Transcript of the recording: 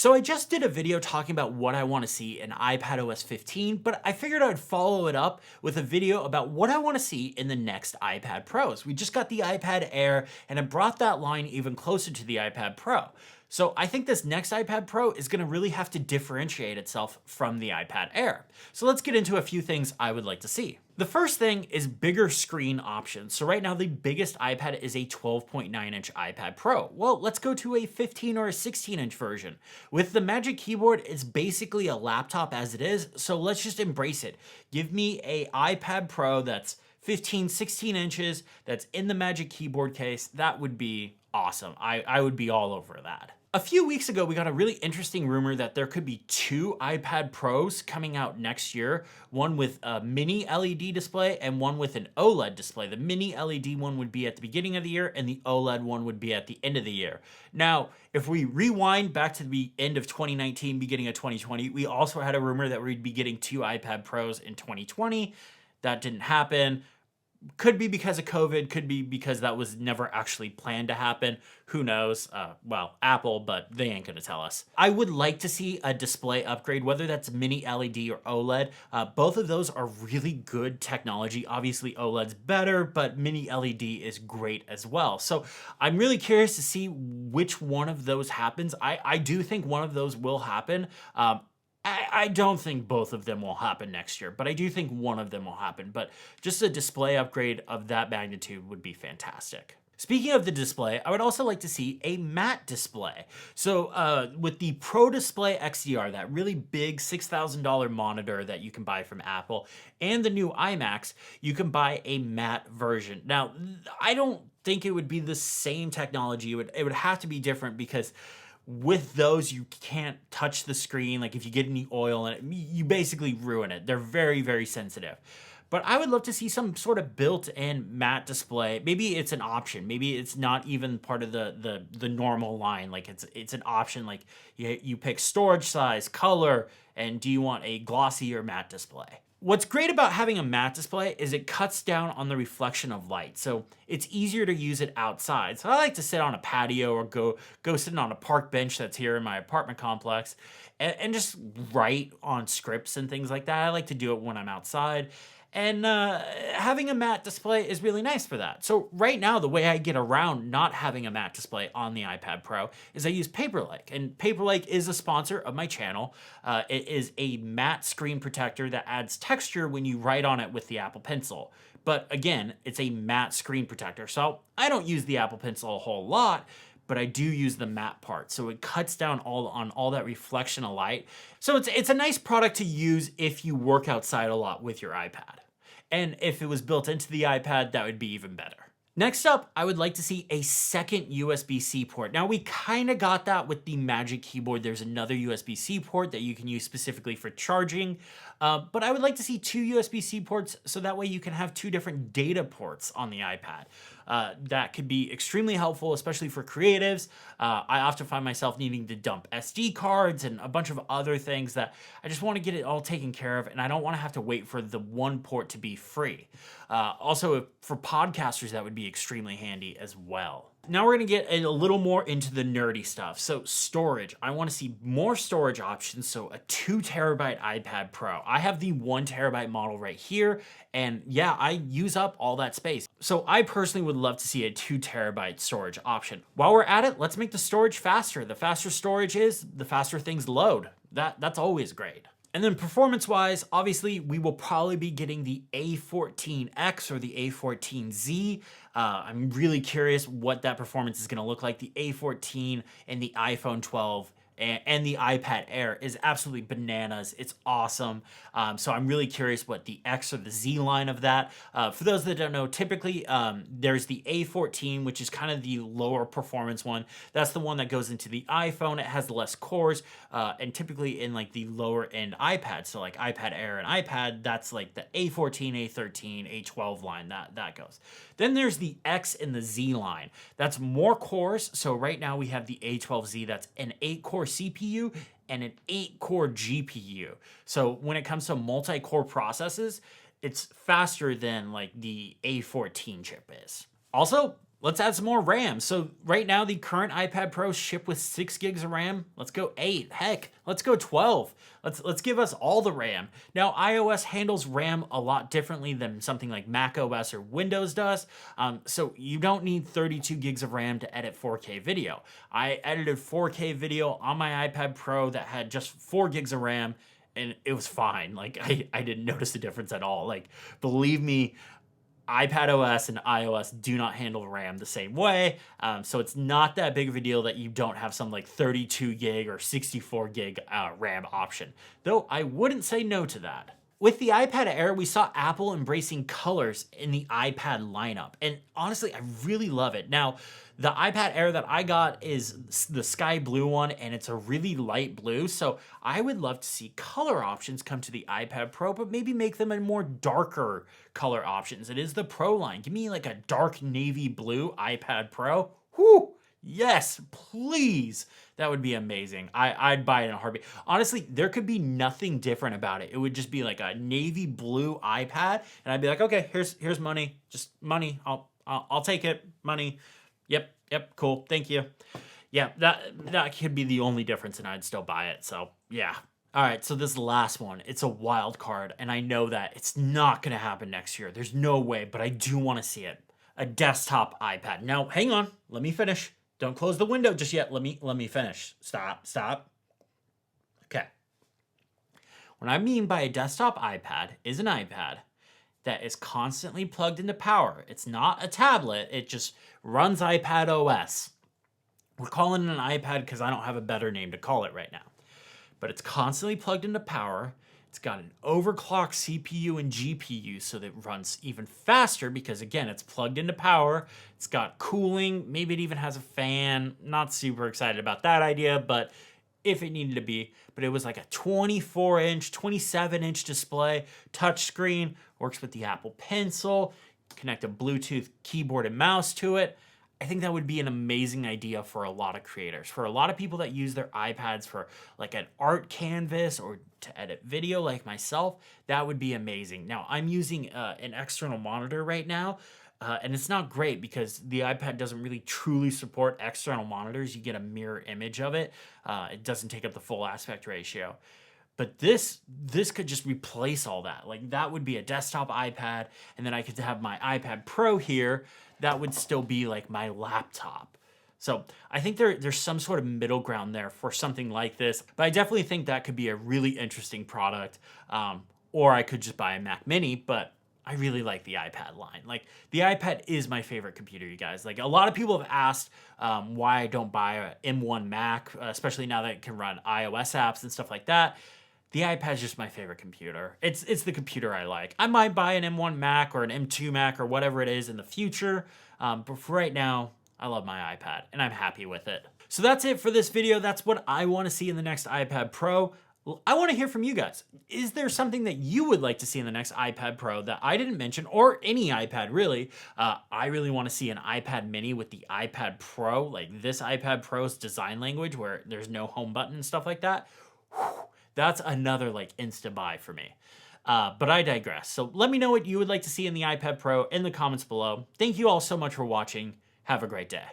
So I just did a video talking about what I want to see in iPadOS 15, but I figured I'd follow it up with a video about what I want to see in the next iPad Pros. We just got the iPad Air, and it brought that line even closer to the iPad Pro. So I think this next iPad Pro is going to really have to differentiate itself from the iPad Air. So let's get into a few things I would like to see. The first thing is bigger screen options. So right now the biggest iPad is a 12.9-inch iPad Pro. Well, let's go to a 15 or a 16-inch version. With the Magic Keyboard, it's basically a laptop as it is, so let's just embrace it. Give me a iPad Pro that's 15, 16 inches, that's in the Magic Keyboard case. That would be awesome. I would be all over that. A few weeks ago, we got a really interesting rumor that there could be two iPad Pros coming out next year, one with a mini LED display and one with an OLED display. The mini LED one would be at the beginning of the year and the OLED one would be at the end of the year. Now, if we rewind back to the end of 2019, beginning of 2020, we also had a rumor that we'd be getting two iPad Pros in 2020. That didn't happen. Could be because of COVID, could be because that was never actually planned to happen. Who knows? Well, Apple, but they ain't gonna tell us. I would like to see a display upgrade, whether that's mini LED or OLED. Both of those are really good technology. Obviously, OLED's better, but mini LED is great as well. So I'm really curious to see which one of those happens. I do think one of those will happen. I don't think both of them will happen next year, but I do think one of them will happen. But just a display upgrade of that magnitude would be fantastic. Speaking of the display, I would also like to see a matte display. So with the Pro Display XDR, that really big $6,000 monitor that you can buy from Apple, and the new iMacs, you can buy a matte version. Now, I don't think it would be the same technology. It would have to be different because with those, you can't touch the screen. Like if you get any oil in it, you basically ruin it. They're very, very sensitive. But I would love to see some sort of built-in matte display. Maybe it's an option. Maybe it's not even part of the normal line. Like it's an option. Like you pick storage size, color, and do you want a glossy or matte display? What's great about having a matte display is it cuts down on the reflection of light, so it's easier to use it outside. So I like to sit on a patio or go sit on a park bench that's here in my apartment complex and just write on scripts and things like that. I like to do it when I'm outside. And having a matte display is really nice for that. So right now, the way I get around not having a matte display on the iPad Pro is I use Paperlike. And Paperlike is a sponsor of my channel. It is a matte screen protector that adds texture when you write on it with the Apple Pencil. But again, it's a matte screen protector. So I don't use the Apple Pencil a whole lot, but I do use the matte part. So it cuts down on all that reflection of light. So it's a nice product to use if you work outside a lot with your iPad. And if it was built into the iPad, that would be even better. Next up, I would like to see a second USB-C port. Now, we kind of got that with the Magic Keyboard. There's another USB-C port that you can use specifically for charging. But I would like to see two USB-C ports so that way you can have two different data ports on the iPad. That could be extremely helpful, especially for creatives. I often find myself needing to dump SD cards and a bunch of other things that I just want to get it all taken care of, and I don't want to have to wait for the one port to be free. Also, for podcasters, that would be extremely handy as well. Now we're going to get a little more into the nerdy stuff. So storage, I want to see more storage options. So a 2 terabyte iPad Pro. I have the 1 terabyte model right here. And yeah, I use up all that space. So I personally would love to see a 2 terabyte storage option. While we're at it, let's make the storage faster. The faster storage is, the faster things load. That's always great. And then performance-wise, obviously, we will probably be getting the A14X or the A14Z. I'm really curious what that performance is going to look like. The A14 and the iPhone 12 and the iPad Air is absolutely bananas. It's awesome. So I'm really curious what the X or the Z line of that. For those that don't know, typically there's the A14, which is kind of the lower performance one. That's the one that goes into the iPhone. It has less cores, and typically in like the lower end iPads, so like iPad Air and iPad, that's like the A14, A13, A12 line that goes. Then there's the X and the Z line. That's more cores. So right now we have the A12Z. That's an 8-core CPU and an 8-core GPU. So when it comes to multi-core processes, it's faster than like the A14 chip is. Also, let's add some more RAM. So right now, the current iPad Pros ship with 6 gigs of RAM. Let's go 8. Heck, let's go 12. Let's give us all the RAM. Now, iOS handles RAM a lot differently than something like Mac OS or Windows does. So you don't need 32 gigs of RAM to edit 4K video. I edited 4K video on my iPad Pro that had just 4 gigs of RAM, and it was fine. Like, I didn't notice the difference at all. Like, believe me, iPad OS and iOS do not handle RAM the same way. So it's not that big of a deal that you don't have some like 32 gig or 64 gig RAM option. Though I wouldn't say no to that. With the iPad Air, we saw Apple embracing colors in the iPad lineup. And honestly, I really love it. Now, the iPad Air that I got is the sky blue one, and it's a really light blue. So I would love to see color options come to the iPad Pro, but maybe make them a more darker color options. It is the Pro line. Give me like a dark navy blue iPad Pro. Whew! Yes, please. That would be amazing. I'd buy it in a heartbeat. Honestly, there could be nothing different about it. It would just be like a navy blue iPad, and I'd be like, okay, here's money. Just money. I'll take it. Money. Yep, cool. Thank you. Yeah, that could be the only difference, and I'd still buy it. So yeah. All right, so this last one, it's a wild card, and I know that it's not gonna happen next year. There's no way, but I do want to see it. A desktop iPad. Now, hang on. Let me finish. Don't close the window just yet. Let me finish. Stop. Okay. What I mean by a desktop iPad is an iPad that is constantly plugged into power. It's not a tablet. It just runs iPad OS. We're calling it an iPad because I don't have a better name to call it right now. But it's constantly plugged into power. It's got an overclocked CPU and GPU so that it runs even faster because, again, it's plugged into power. It's got cooling. Maybe it even has a fan. Not super excited about that idea, but if it needed to be. But it was like a 24-inch, 27-inch display, touchscreen, works with the Apple Pencil, connect a Bluetooth keyboard and mouse to it. I think that would be an amazing idea for a lot of creators. For a lot of people that use their iPads for like an art canvas or to edit video like myself, that would be amazing. Now, I'm using an external monitor right now, and it's not great because the iPad doesn't really truly support external monitors. You get a mirror image of it. It doesn't take up the full aspect ratio. But this could just replace all that. Like, that would be a desktop iPad, and then I could have my iPad Pro here. That would still be like my laptop. So I think there's some sort of middle ground there for something like this. But I definitely think that could be a really interesting product. Or I could just buy a Mac Mini, but I really like the iPad line. Like, the iPad is my favorite computer, you guys. Like, a lot of people have asked why I don't buy an M1 Mac, especially now that it can run iOS apps and stuff like that. The iPad is just my favorite computer. It's the computer I like. I might buy an M1 Mac or an M2 Mac or whatever it is in the future. But for right now, I love my iPad and I'm happy with it. So that's it for this video. That's what I want to see in the next iPad Pro. I want to hear from you guys. Is there something that you would like to see in the next iPad Pro that I didn't mention, or any iPad really? I really want to see an iPad mini with the iPad Pro, like this iPad Pro's design language where there's no home button and stuff like that. Whew. That's another like insta buy for me. But I digress. So let me know what you would like to see in the iPad Pro in the comments below. Thank you all so much for watching. Have a great day.